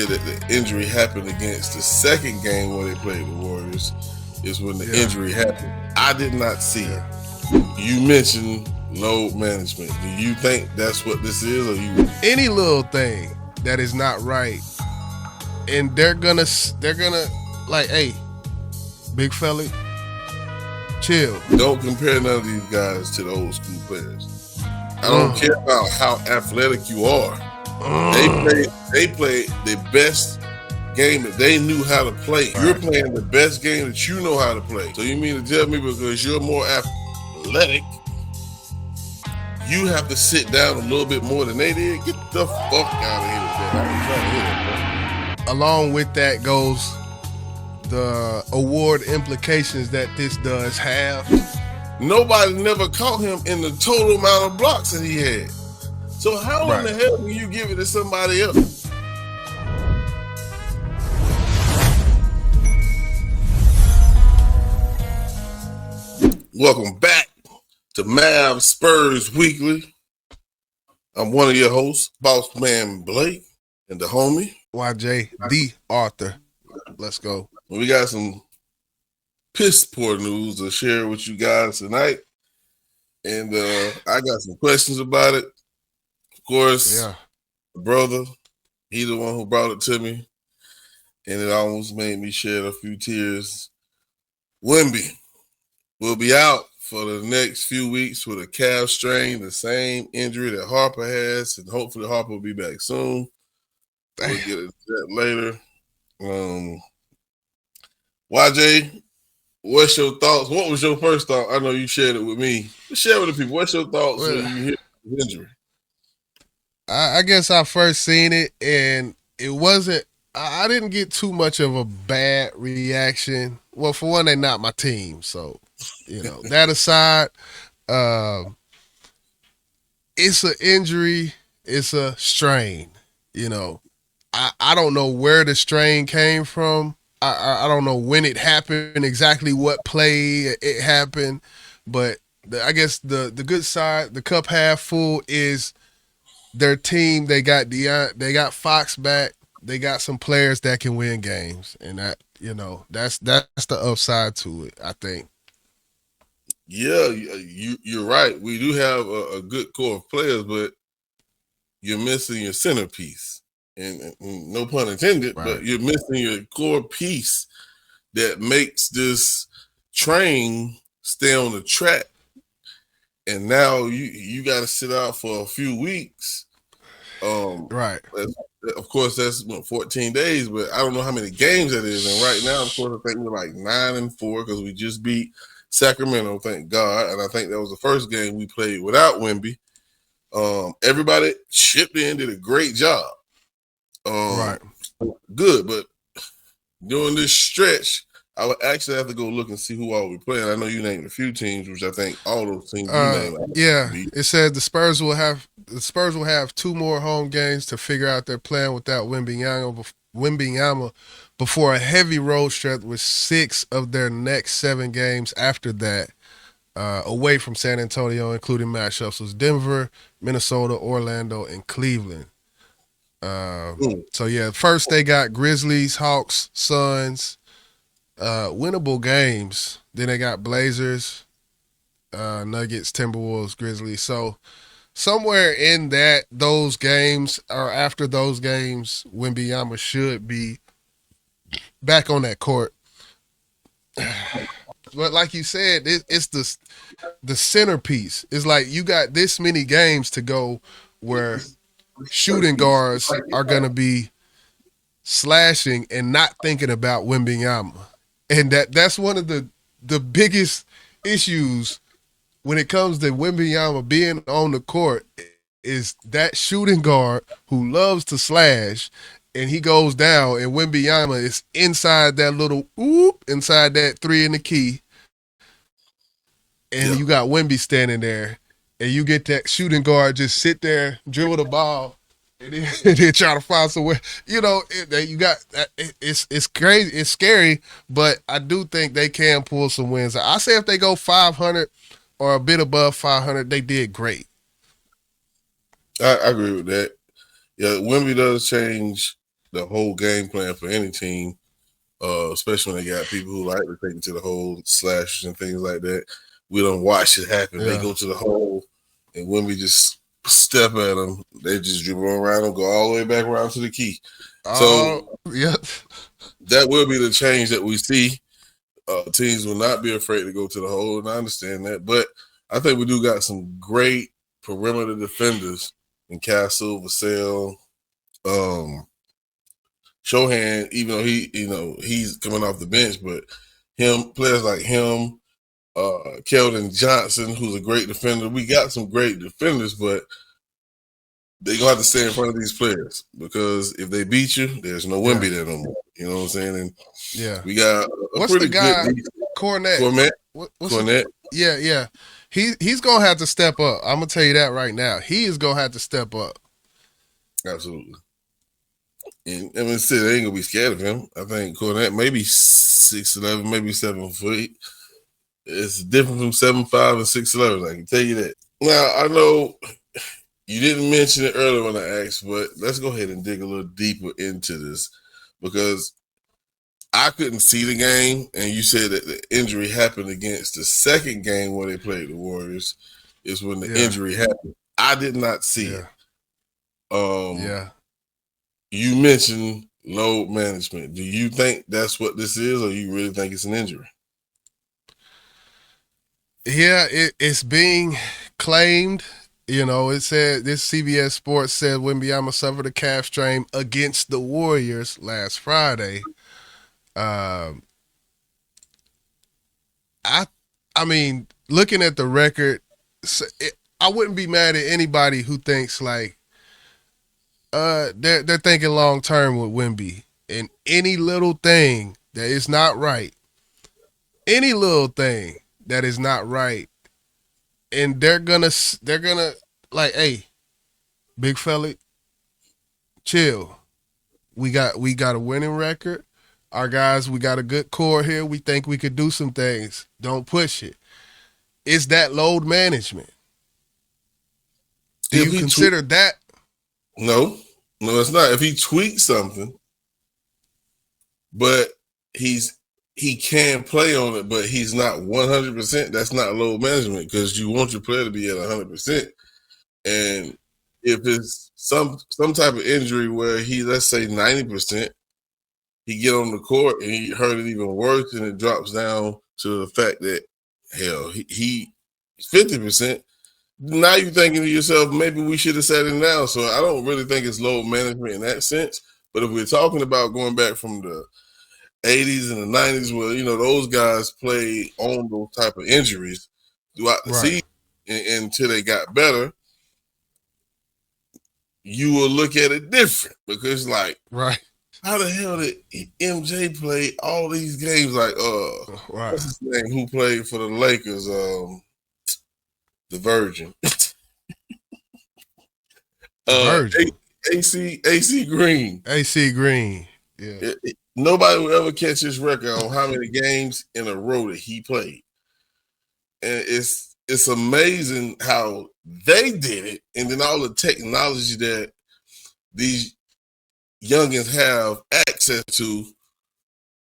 that the injury happened against the second game when they played the Warriors is when the injury happened. I did not see it. You mentioned load management. Do you think that's what this is, or you? Any little thing that is not right, and they're gonna like, hey, big fella, chill. Don't compare none of these guys to the old school players. I don't care about how athletic you are. They played the best game that they knew how to play. Right. You're playing the best game that you know how to play. So you mean to tell me because you're more athletic, you have to sit down a little bit more than they did? Get the fuck out of here with that. Along with that goes the award implications that this does have. Nobody never caught him in the total amount of blocks that he had. So how in the hell do you give it to somebody else? Welcome back to Mavs-Spurs Weekly. I'm one of your hosts, Boss Man Blake, and the homie YJ, the Arthur. Let's go. We got some piss poor news to share with you guys tonight, and I got some questions about it. Of course, the brother, he the one who brought it to me, and it almost made me shed a few tears. Wemby will be out for the next few weeks with a calf strain, the same injury that Harper has, and hopefully Harper will be back soon. We'll get into that later. YJ, what's your thoughts? What was your first thought? I know you shared it with me. Share with the people. What's your thoughts when you hear the injury? I guess I first seen it, and it wasn't. I didn't get too much of a bad reaction. Well, for one, they're not my team, so that aside, it's an injury. It's a strain. I don't know where the strain came from. I don't know when it happened, exactly what play it happened, but I guess the good side, the cup half full, is their team. They got Fox back. They got some players that can win games, and that's the upside to it, I think. Yeah, you're right. We do have a good core of players, but you're missing your centerpiece. And no pun intended, but you're missing your core piece that makes this train stay on the track. And now you got to sit out for a few weeks. Of course, that's 14 days, but I don't know how many games that is. And right now, of course, I think we're like 9-4 because we just beat Sacramento, thank God. And I think that was the first game we played without Wemby. Everybody chipped in, did a great job. Good, but during this stretch, I would actually have to go look and see who all we playing. I know you named a few teams, which I think all those teams you named. It said the Spurs will have 2 more home games to figure out their plan without Wembanyama before a heavy road stretch with 6 of their next 7 games after that, away from San Antonio, including matchups with Denver, Minnesota, Orlando, and Cleveland. First they got Grizzlies, Hawks, Suns, winnable games. Then they got Blazers, Nuggets, Timberwolves, Grizzlies. So somewhere in those games or after those games, Wembanyama should be back on that court. But like you said, it's the centerpiece. It's like you got this many games to go where shooting guards are going to be slashing and not thinking about Wembanyama. And that's one of the biggest issues when it comes to Wembanyama being on the court, is that shooting guard who loves to slash, and he goes down, and Wembanyama is inside that little inside that 3 in the key, and you got Wemby standing there, and you get that shooting guard just sit there, dribble the ball, and then try to find somewhere. You got it's crazy, it's scary, but I do think they can pull some wins. I say if they go 500 or a bit above 500, they did great. I agree with that. Yeah, Wemby does change the whole game plan for any team, especially when they got people who like to take it to the hole, slashes and things like that. We don't watch it happen. They go to the hole, and when we just step at them, they just dribble around and go all the way back around to the key. So that will be the change that we see. Teams will not be afraid to go to the hole, and I understand that. But I think we do got some great perimeter defenders in Castle, Vassell, Shohan, even though he's coming off the bench, but players like him, Keldon Johnson, who's a great defender. We got some great defenders, but they're going to have to stay in front of these players because if they beat you, there's no Wemby there no more. You know what I'm saying? And we got what's the guy? Cornette. Cornette. Yeah. He's going to have to step up. I'm going to tell you that right now. He is going to have to step up. Absolutely. And I mean, still, they ain't going to be scared of him. I think Cornette maybe 6'11", maybe 7 foot. It's different from 7'5" and 6'11". I can tell you that. Now, I know you didn't mention it earlier when I asked, but let's go ahead and dig a little deeper into this because I couldn't see the game, and you said that the injury happened against the second game where they played the Warriors is when the injury happened. I did not see it. You mentioned load management. Do you think that's what this is, or you really think it's an injury? Yeah, it's being claimed. You know, it said this CBS Sports said Wembanyama suffered a calf strain against the Warriors last Friday. I mean, looking at the record, I wouldn't be mad at anybody who thinks like they're thinking long term with Wemby, and any little thing that is not right, and they're gonna like, hey, big fella, chill. We got a winning record. Our guys, we got a good core here. We think we could do some things. Don't push it. It's that load management. Do you consider that? No, it's not. If he tweaks something, but he can play on it, but he's not 100%. That's not load management because you want your player to be at 100%. And if it's some type of injury where let's say 90%, he get on the court and he hurt it even worse, and it drops down to the fact that hell, he 50%. Now you're thinking to yourself, maybe we should have sat him down. So I don't really think it's load management in that sense. But if we're talking about going back from the 80s and the 90s, where those guys played on those type of injuries throughout the season until they got better, you will look at it different because how the hell did MJ play all these games? Like, what's his name? Who played for the Lakers? The Virgin. Virgin. AC Green. AC Green. Yeah. Nobody will ever catch his record on how many games in a row that he played. And it's amazing how they did it, and then all the technology that these youngins have access to,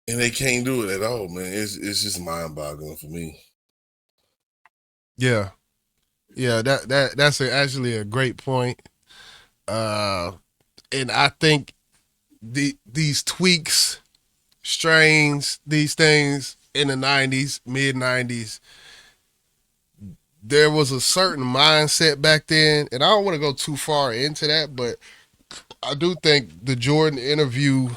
and they can't do it at all, man. It's just mind-boggling for me. Yeah, that's actually a great point. And I think these tweaks, strains, these things in the 90s, mid-90s, there was a certain mindset back then, and I don't want to go too far into that, but I do think the Jordan interview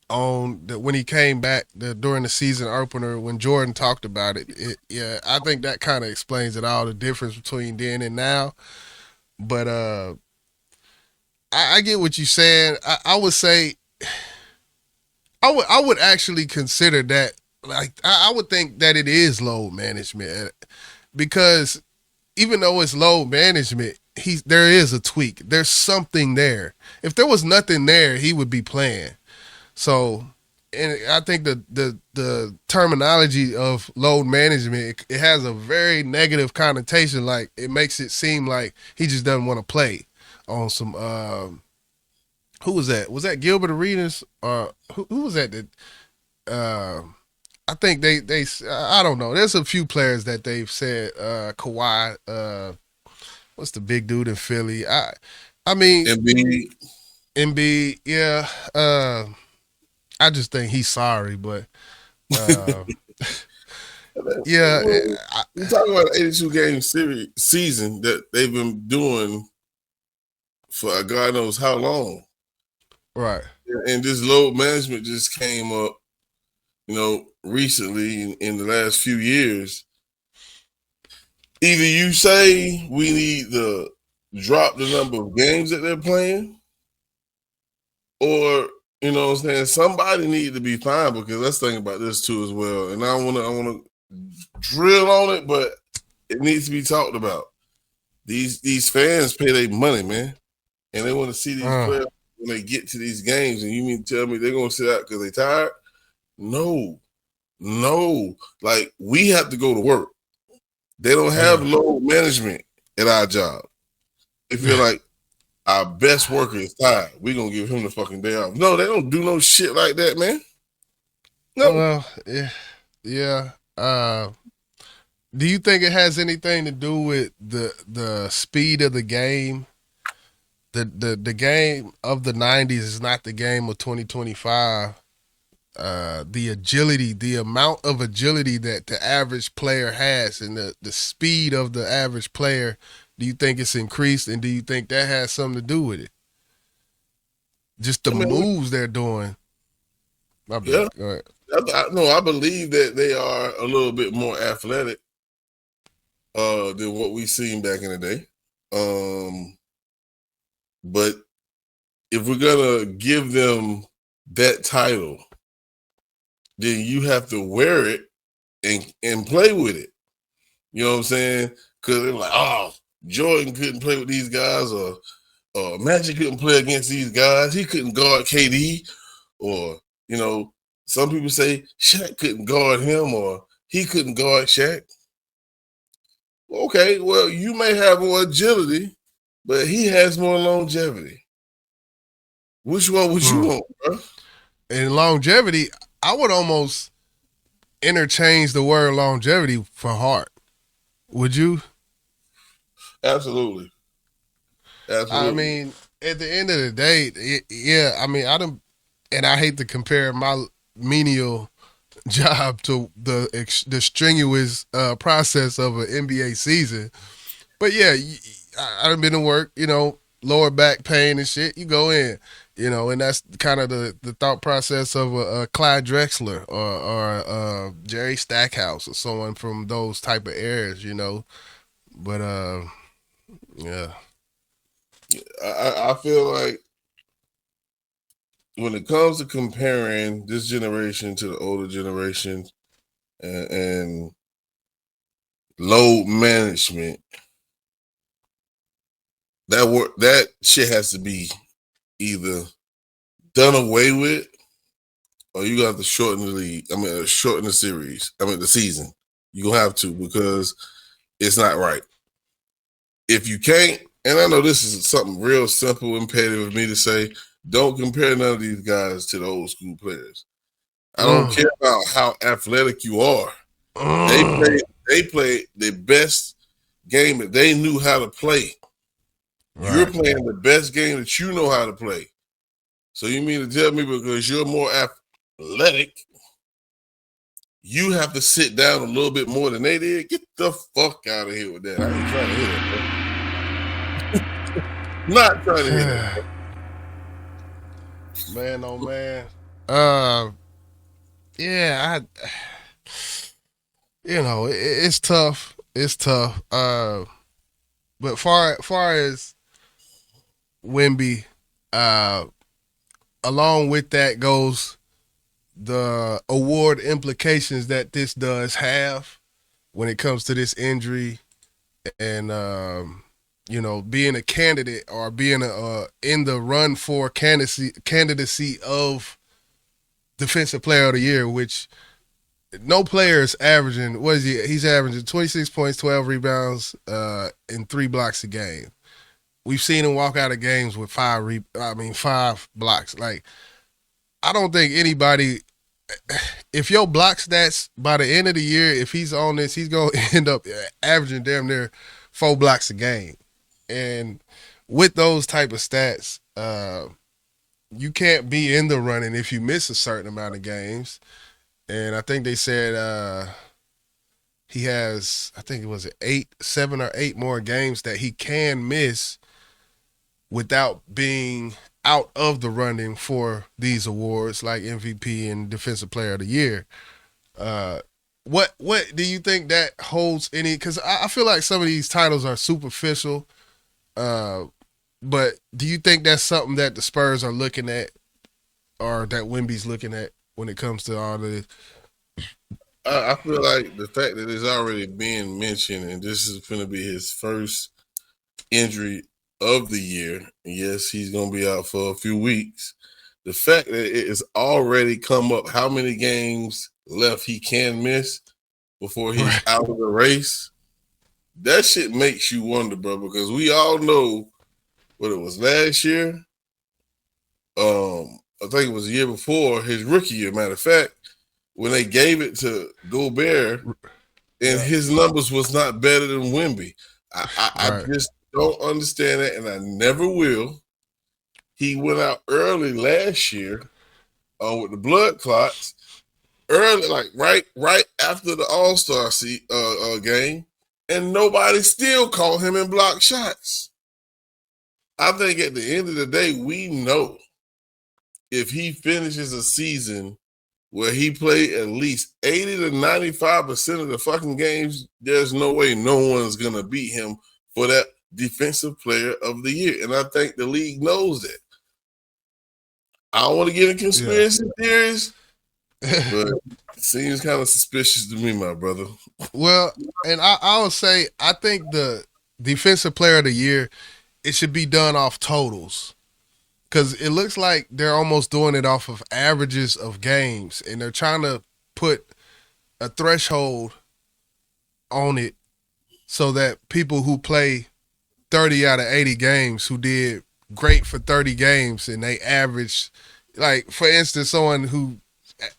when he came back during the season opener, when Jordan talked about it, I think that kind of explains it all, the difference between then and now. But I get what you're saying. I would say I would actually consider that. Like, I would think that it is load management, because even though it's load management, there is a tweak. There's something there. If there was nothing there, he would be playing. So, and I think the terminology of load management, it has a very negative connotation. Like, it makes it seem like he just doesn't want to play on some who was that? Was that Gilbert Arenas? Who was that? I think they I don't know. There's a few players that they've said Kawhi. What's the big dude in Philly? I mean Embiid. Yeah. I just think he's sorry, but yeah. We're talking about an 82 game season that they've been doing for God knows how long. Right. And this load management just came up, recently in the last few years. Either you say we need to drop the number of games that they're playing, or somebody need to be fine, because let's think about this too as well. And I want to drill on it, but it needs to be talked about. These fans pay their money, man, and they want to see these players when they get to these games. And you mean to tell me they're gonna sit out because they tired? No. Like, we have to go to work. They don't have load management at our job. They feel like our best worker is tired, we're gonna give him the fucking day off. No, they don't do no shit like that, man. No. Well, yeah. Do you think it has anything to do with the speed of the game? The game of the 90s is not the game of 2025. The agility, the amount of agility that the average player has, and the speed of the average player, do you think it's increased, and do you think that has something to do with it? Just the moves they're doing. My bad. Yeah. Go ahead. I believe that they are a little bit more athletic than what we seen back in the day. But if we're gonna give them that title, then you have to wear it and play with it. You know what I'm saying? Because they're like, oh, Jordan couldn't play with these guys, or Magic couldn't play against these guys. He couldn't guard KD, or some people say Shaq couldn't guard him, or he couldn't guard Shaq. Okay, well, you may have more agility, but he has more longevity. Which one would you want, bro? And longevity, I would almost interchange the word longevity for heart. Would you? Absolutely. I mean, at the end of the day, and I hate to compare my menial job to the strenuous process of an NBA season, but yeah, I've been to work, lower back pain and shit. You go in, and that's kind of the thought process of a Clyde Drexler or Jerry Stackhouse or someone from those type of eras, But yeah. I feel like when it comes to comparing this generation to the older generation and load management, that shit has to be either done away with, or you have to shorten the league. Shorten the series. The season. You're gonna have to, because it's not right. If you can't, and I know this is something real simple and petty of me to say, don't compare none of these guys to the old school players. I don't care about how athletic you are. They played the best game that they knew how to play. Right. You're playing the best game that you know how to play. So you mean to tell me because you're more athletic, you have to sit down a little bit more than they did? Get the fuck out of here with that. I ain't trying to hear that. Not trying to hear that. Man, oh man. Yeah, it's tough. It's tough. But far as Wemby, along with that goes the award implications that this does have when it comes to this injury, and being a candidate or being in the run for candidacy of Defensive Player of the Year, which no player is averaging. What is he? He's averaging 26 points, 12 rebounds, and 3 blocks a game. we've seen him walk out of games with 5 blocks. Like, I don't think anybody, if your block stats by the end of the year, if he's on this, he's going to end up averaging damn near 4 blocks a game. And with those type of stats, you can't be in the running if you miss a certain amount of games. And I think they said he has, I think it was 7 or 8 more games that he can miss without being out of the running for these awards like MVP and Defensive Player of the Year. What do you think that holds any? Because I feel like some of these titles are superficial. But do you think that's something that the Spurs are looking at, or that Wemby's looking at when it comes to all of this? I feel like the fact that it's already being mentioned, and this is going to be his first injury of the year. Yes, he's going to be out for a few weeks. The fact that it has already come up how many games left he can miss before he's out of the race, that shit makes you wonder, bro, because we all know what it was last year. I think it was the year before, his rookie year, matter of fact, when they gave it to Gobert, and his numbers was not better than Wemby. I just don't understand that, and I never will. He went out early last year with the blood clots, early, like right after the All-Star game, and nobody still called him in block shots. I think at the end of the day, we know if he finishes a season where he played at least 80 to 95% of the fucking games, there's no way no one's going to beat him for that Defensive Player of the Year. And I think the league knows that. I don't want to get in conspiracy theories, but it seems kind of suspicious to me, my brother. Well, and I would say, I think the Defensive Player of the Year, it should be done off totals. Because it looks like they're almost doing it off of averages of games, and they're trying to put a threshold on it so that people who play 30 out of 80 games, who did great for 30 games, and they average, like, for instance, someone who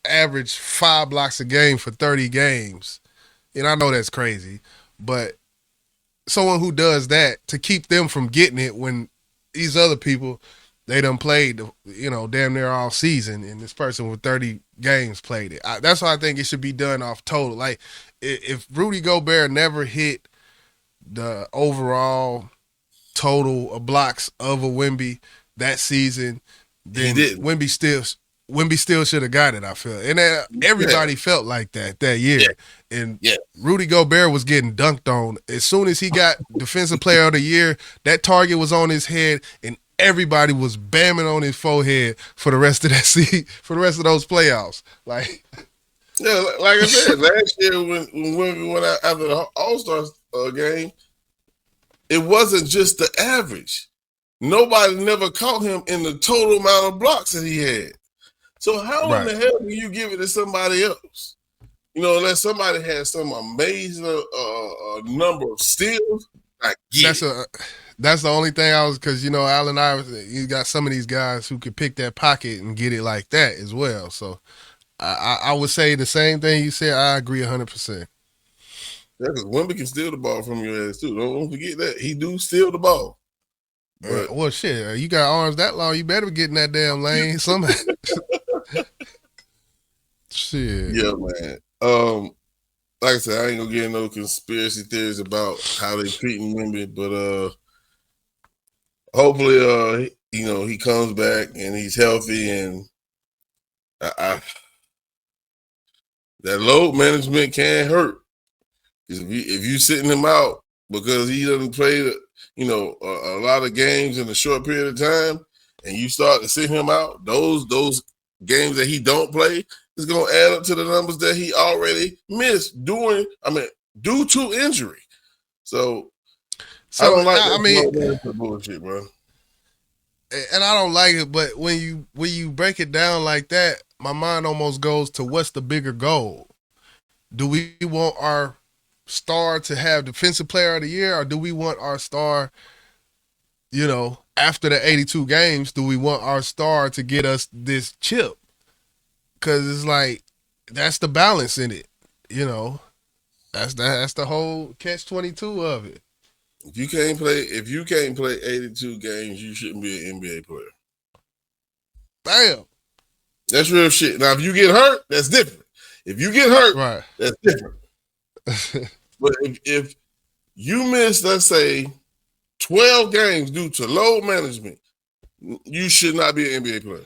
averaged 5 blocks a game for 30 games, and I know that's crazy, but someone who does that, to keep them from getting it when these other people, they done played, damn near all season, and this person with 30 games played it. That's why I think it should be done off total. Like, if Rudy Gobert never hit the overall total of blocks of a Wemby that season, then Wemby still should have got it, I feel. And everybody felt like that year. Yeah. And Rudy Gobert was getting dunked on. As soon as he got Defensive Player of the Year, that target was on his head, and everybody was bamming on his forehead for the rest of that for the rest of those playoffs. Like, like I said, last year when we went out after the All-Star game, it wasn't just the average. Nobody never caught him in the total amount of blocks that he had. So how in the hell do you give it to somebody else? Unless somebody has some amazing number of steals, I get it. That's the only thing because, Allen Iverson, you got some of these guys who could pick that pocket and get it like that as well. So I would say the same thing you said. I agree 100%. Yeah, because Wemby can steal the ball from your ass too. Don't forget that. He do steal the ball. But, well, shit, you got arms that long, you better get in that damn lane somehow. Shit. Yeah, man. Like I said, I ain't gonna get no conspiracy theories about how they treating Wemby, but hopefully, he comes back and he's healthy, and that load management can hurt. If you sitting him out because he doesn't play, a lot of games in a short period of time, and you start to sit him out, those games that he don't play is going to add up to the numbers that he already missed due to injury. So I don't like that bullshit, bro. And I don't like it, but when you break it down like that, my mind almost goes to, what's the bigger goal? Do we want our star to have Defensive Player of the Year, or do we want our star after the 82 games, do we want our star to get us this chip? Because it's like, that's the balance in it. That's the whole catch-22 of it. If you can't play 82 games, you shouldn't be an NBA player. Damn. That's real shit. Now, if you get hurt, that's different. If you get hurt, right, that's different. But if you miss, let's say, 12 games due to load management, you should not be an NBA player.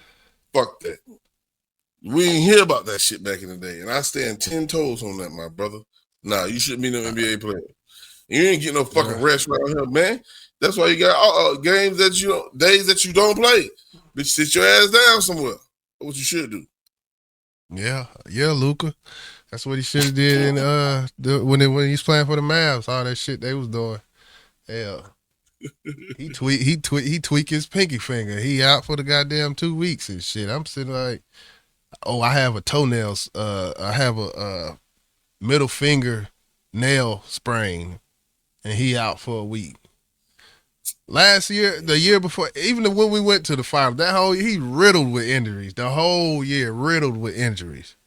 Fuck that. We didn't hear about that shit back in the day, and I stand 10 toes on that, my brother. Nah, you shouldn't be no NBA player. You ain't getting no fucking rest around here, man. That's why you got days that you don't play. Bitch, sit your ass down somewhere. That's what you should do. Yeah, Luka. That's what he should have did when he was playing for the Mavs. All that shit they was doing. Yeah. He tweak his pinky finger. He out for the goddamn 2 weeks and shit. I'm sitting like, I have a toenails. I have a middle finger nail sprain, and he out for a week. Last year, the year before, even when we went to the final, that whole year, he riddled with injuries. The whole year riddled with injuries.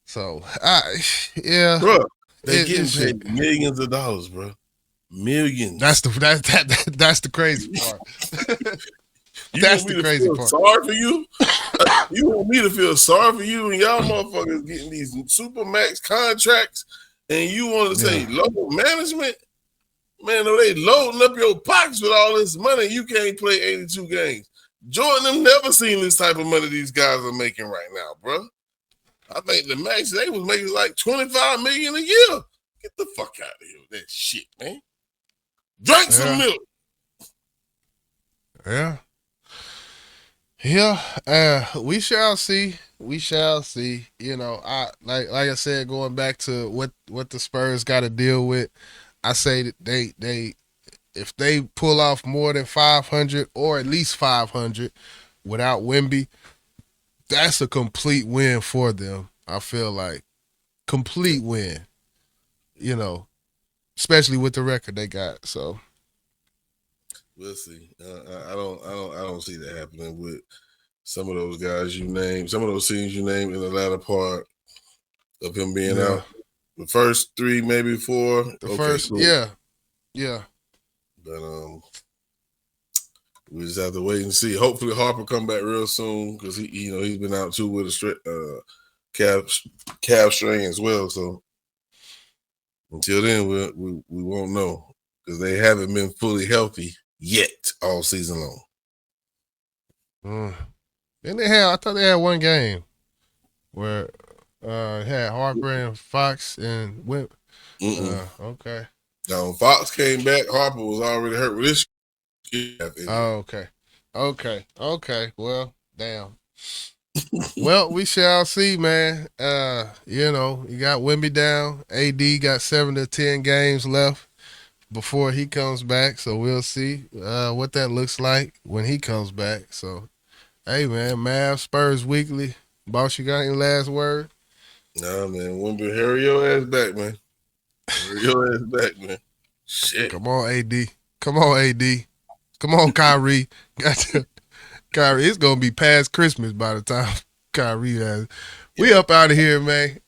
So, yeah, bro, they getting paid millions of dollars, bro. Millions. That's the crazy part. That's the crazy part. Sorry for you. You want me to feel sorry for you, and y'all motherfuckers getting these super max contracts, and you want to say local management? Man, they loading up your pockets with all this money. You can't play 82 games. Jordan them never seen this type of money these guys are making right now, bro. I think the max they was making like $25 million a year. Get the fuck out of here with that shit, man. Drink some milk. Yeah. Yeah. We shall see. We shall see. I like I said, going back to what the Spurs got to deal with. I say that they if they pull off more than 500 or at least 500 without Wemby, that's a complete win for them. I feel like complete win. Especially with the record they got. So we'll see. I don't see that happening with some of those guys you named, some of those teams you named in the latter part of him being out. The first 3, maybe 4. First, cool. Yeah. But we just have to wait and see. Hopefully Harper come back real soon because he's been out too with a calf strain as well. So until then, we won't know because they haven't been fully healthy yet all season long. I thought they had one game where had Harper and Fox and went. Okay. Now, when Fox came back, Harper was already hurt with his. Okay. Well, damn. Well, we shall see, man. You got Wemby down. AD got 7 to 10 games left before he comes back. So we'll see what that looks like when he comes back. So, hey, man, Mavs-Spurs weekly. Boss, you got any last word? Nah, man. Wemby, hurry your ass back, man. Hurry your ass back, man. Shit. Come on, AD. Come on, Kyrie. Kyrie, it's going to be past Christmas by the time Kyrie has. We up out of here, man.